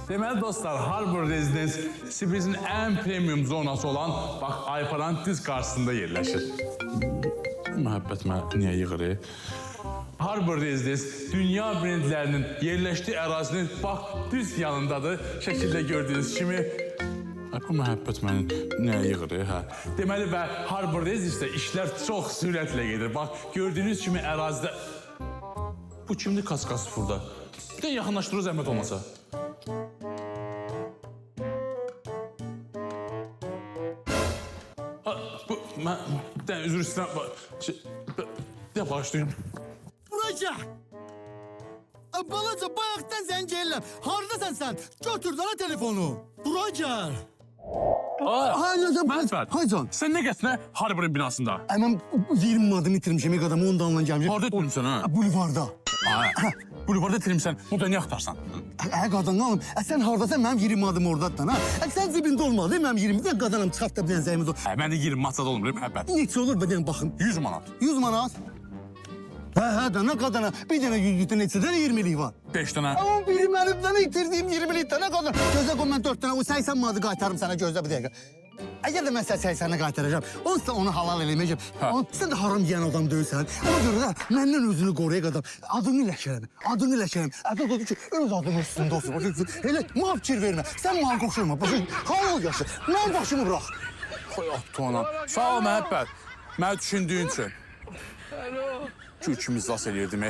Deməli dostlar, Harbor Residence Sibir'in en premium zonası olan bak Ayparan düz karşısında yerleşir. Məhəbbət mənə niyə yığır? Harbor Residence dünya brendlərinin yerləşdiyi ərazinin bak düz yanındadır. Şəkildə gördüğünüz kimi. Bu məhəbbət məni niyə yığır? Hə? Deməli və Harbor Residence'də işlər çox sürətlə gedir. Bak gördüğünüz kimi ərazidə... Bu kimdir kaskası burada? Bir de yaxınlaşdırır zəhmət olmasa. Ben üzr istəyirəm. De başlayın. Buraca! Balaca bayaqdan zəng gəlirəm. Hardasan sən? Götür dana telefonu. Buraca! Mənfət, sən nə gətirə Harbor'un binasında? Mən 20 adım itirmişəm, ilk adamı ondan lan gəlmişəm. Harada itirmişsən ha? Bulvarda. Bulvarda itirmişsən, burada niyə axtarsan? Qadan alım, sən hardasan, mənim 20 adım oradadan ha? Sən cibində olmalı, mənim 20 dən qadanım çıxart da bir dənə zəyimiz olur. Mən də 20 masada olmur, məhəbbət. Neçə olur, bir dənə baxın. 100 manat. 100 manat. Hə, dana qadana, bir dənə 100 neçə dənə 20'lik var. 5 dənə. Ama biri mənimdən itirdiyim 20'lik dənə qadana. Gözlə qoy, mən 4 dənə, o 80 manatı qaytarım sənə, gözlə bir dəqiqə. Əgər də mən sənə 80'i qaytaracağım, onsuz da onu halal eləməyəcəm. Sən də haram yiyən adam deyilsən. Ona görə də məndən özünü qoruya qadam. Adını ləkələmə, adını ləkələmə. Ədə qodu ki, öz adının üstündə olsun. Elə mal fikir vermə, sən mal qoşulma. Halal yaşa, mən başımı bırax. Xoy, Tuana. Sağ ol, məhəbbət. Mən düşündüyün üçün. Ki, ikimiz las eləyirdim,